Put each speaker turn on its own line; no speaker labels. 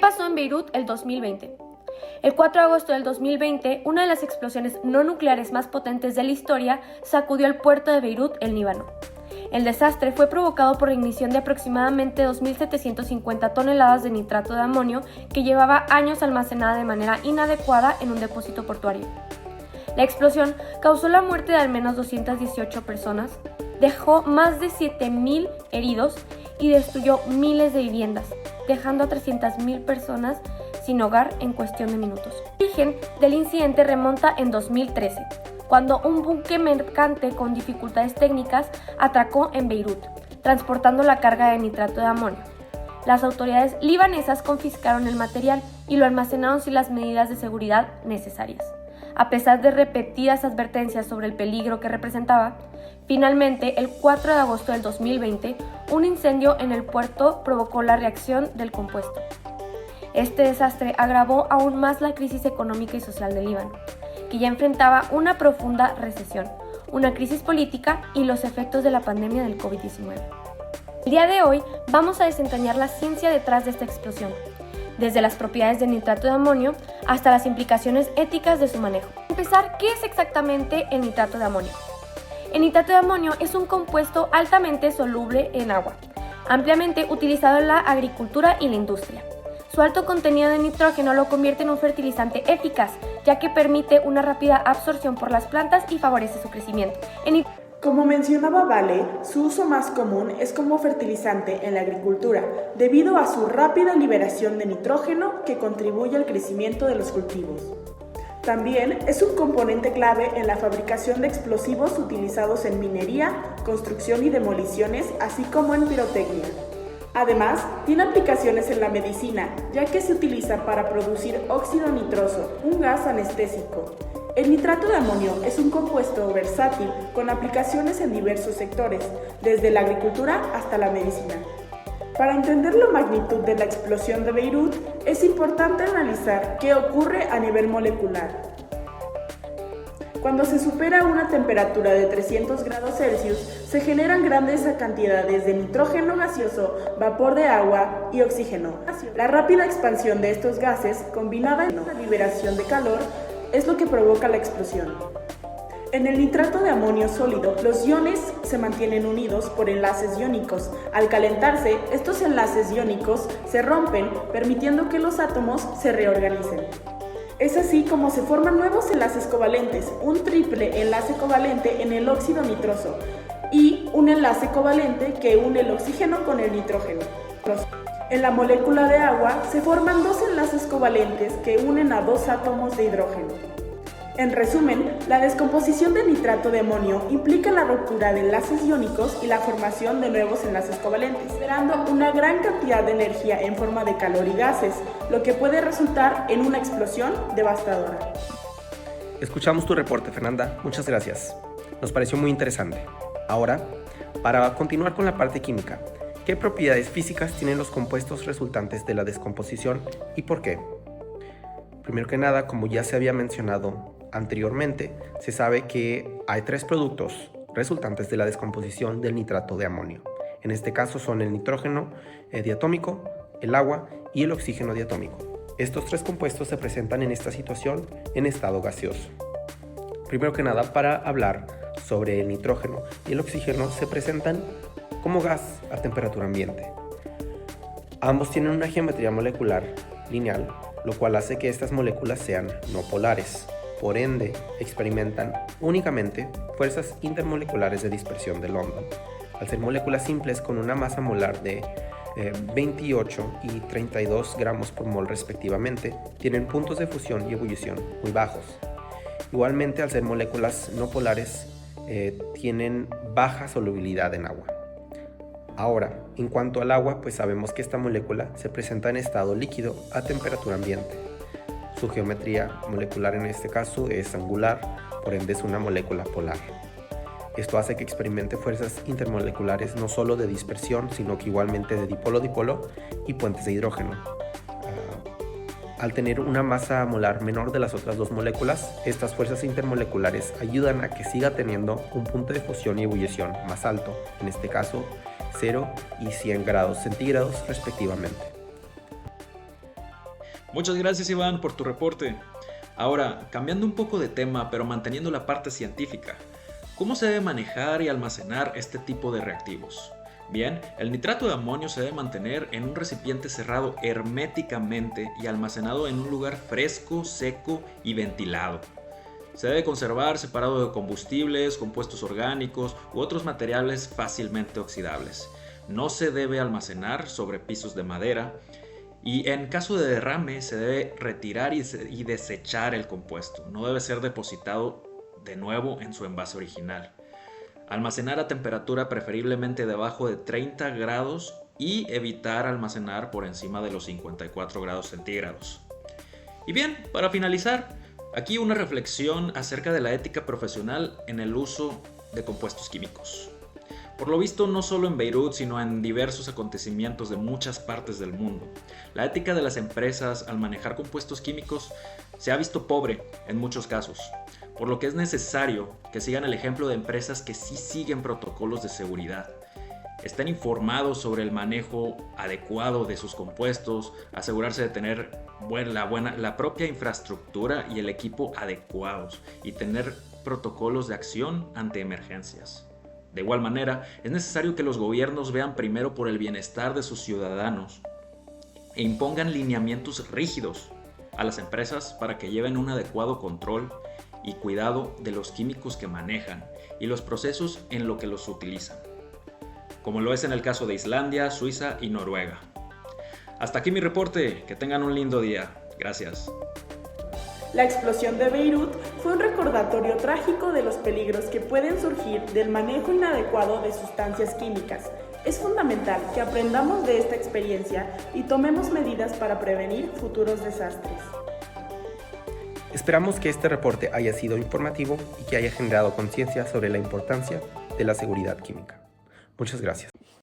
Pasó en Beirut el 2020. El 4 de agosto del 2020, una de las explosiones no nucleares más potentes de la historia sacudió el puerto de Beirut, el Líbano. El desastre fue provocado por la ignición de aproximadamente 2.750 toneladas de nitrato de amonio que llevaba años almacenada de manera inadecuada en un depósito portuario. La explosión causó la muerte de al menos 218 personas, dejó más de 7.000 heridos y destruyó miles de viviendas, dejando a 300.000 personas sin hogar en cuestión de minutos. El origen del incidente remonta en 2013, cuando un buque mercante con dificultades técnicas atracó en Beirut, transportando la carga de nitrato de amonio. Las autoridades libanesas confiscaron el material y lo almacenaron sin las medidas de seguridad necesarias. A pesar de repetidas advertencias sobre el peligro que representaba, finalmente, el 4 de agosto del 2020, un incendio en el puerto provocó la reacción del compuesto. Este desastre agravó aún más la crisis económica y social del Líbano, que ya enfrentaba una profunda recesión, una crisis política y los efectos de la pandemia del COVID-19. El día de hoy vamos a desentrañar la ciencia detrás de esta explosión, desde las propiedades del nitrato de amonio hasta las implicaciones éticas de su manejo. Para empezar, ¿qué es exactamente el nitrato de amonio? El nitrato de amonio es un compuesto altamente soluble en agua, ampliamente utilizado en la agricultura y la industria. Su alto contenido de nitrógeno lo convierte en un fertilizante eficaz, ya que permite una rápida absorción por las plantas y favorece su crecimiento.
Como mencionaba Vale, su uso más común es como fertilizante en la agricultura, debido a su rápida liberación de nitrógeno que contribuye al crecimiento de los cultivos. También es un componente clave en la fabricación de explosivos utilizados en minería, construcción y demoliciones, así como en pirotecnia. Además, tiene aplicaciones en la medicina, ya que se utiliza para producir óxido nitroso, un gas anestésico. El nitrato de amonio es un compuesto versátil con aplicaciones en diversos sectores, desde la agricultura hasta la medicina. Para entender la magnitud de la explosión de Beirut, es importante analizar qué ocurre a nivel molecular. Cuando se supera una temperatura de 300 grados Celsius, se generan grandes cantidades de nitrógeno gaseoso, vapor de agua y oxígeno. La rápida expansión de estos gases, combinada con la liberación de calor, es lo que provoca la explosión. En el nitrato de amonio sólido, los iones se mantienen unidos por enlaces iónicos. Al calentarse, estos enlaces iónicos se rompen, permitiendo que los átomos se reorganicen. Es así como se forman nuevos enlaces covalentes, un triple enlace covalente en el óxido nitroso y un enlace covalente que une el oxígeno con el nitrógeno. En la molécula de agua se forman dos enlaces covalentes que unen a dos átomos de hidrógeno. En resumen, la descomposición del nitrato de amonio implica la ruptura de enlaces iónicos y la formación de nuevos enlaces covalentes, generando una gran cantidad de energía en forma de calor y gases, lo que puede resultar en una explosión devastadora.
Escuchamos tu reporte, Fernanda. Muchas gracias. Nos pareció muy interesante. Ahora, para continuar con la parte química, ¿qué propiedades físicas tienen los compuestos resultantes de la descomposición y por qué? Primero que nada, como ya se había mencionado anteriormente, se sabe que hay tres productos resultantes de la descomposición del nitrato de amonio. En este caso son el nitrógeno diatómico, el agua y el oxígeno diatómico. Estos tres compuestos se presentan en esta situación en estado gaseoso. Primero que nada, para hablar sobre el nitrógeno y el oxígeno, se presentan como gas a temperatura ambiente. Ambos tienen una geometría molecular lineal, lo cual hace que estas moléculas sean no polares. Por ende, experimentan únicamente fuerzas intermoleculares de dispersión de London. Al ser moléculas simples con una masa molar de 28 y 32 gramos por mol respectivamente, tienen puntos de fusión y ebullición muy bajos. Igualmente, al ser moléculas no polares, tienen baja solubilidad en agua. Ahora, en cuanto al agua, pues sabemos que esta molécula se presenta en estado líquido a temperatura ambiente. Su geometría molecular en este caso es angular, por ende es una molécula polar. Esto hace que experimente fuerzas intermoleculares no solo de dispersión, sino que igualmente de dipolo-dipolo y puentes de hidrógeno. Al tener una masa molar menor de las otras dos moléculas, estas fuerzas intermoleculares ayudan a que siga teniendo un punto de fusión y ebullición más alto, en este caso 0 y 100 grados centígrados respectivamente.
Muchas gracias, Iván, por tu reporte. Ahora, cambiando un poco de tema, pero manteniendo la parte científica, ¿cómo se debe manejar y almacenar este tipo de reactivos? Bien, el nitrato de amonio se debe mantener en un recipiente cerrado herméticamente y almacenado en un lugar fresco, seco y ventilado. Se debe conservar separado de combustibles, compuestos orgánicos u otros materiales fácilmente oxidables. No se debe almacenar sobre pisos de madera y en caso de derrame se debe retirar y desechar el compuesto. No debe ser depositado de nuevo en su envase original. Almacenar a temperatura preferiblemente debajo de 30 grados y evitar almacenar por encima de los 54 grados centígrados. Y bien, para finalizar, aquí una reflexión acerca de la ética profesional en el uso de compuestos químicos. Por lo visto, no solo en Beirut, sino en diversos acontecimientos de muchas partes del mundo, la ética de las empresas al manejar compuestos químicos se ha visto pobre en muchos casos, por lo que es necesario que sigan el ejemplo de empresas que sí siguen protocolos de seguridad, estén informados sobre el manejo adecuado de sus compuestos, asegurarse de tener la propia infraestructura y el equipo adecuados y tener protocolos de acción ante emergencias. De igual manera, es necesario que los gobiernos vean primero por el bienestar de sus ciudadanos e impongan lineamientos rígidos a las empresas para que lleven un adecuado control y cuidado de los químicos que manejan y los procesos en los que los utilizan, como lo es en el caso de Islandia, Suiza y Noruega. Hasta aquí mi reporte, que tengan un lindo día. Gracias.
La explosión de Beirut fue un recordatorio trágico de los peligros que pueden surgir del manejo inadecuado de sustancias químicas. Es fundamental que aprendamos de esta experiencia y tomemos medidas para prevenir futuros desastres.
Esperamos que este reporte haya sido informativo y que haya generado conciencia sobre la importancia de la seguridad química. Muchas gracias.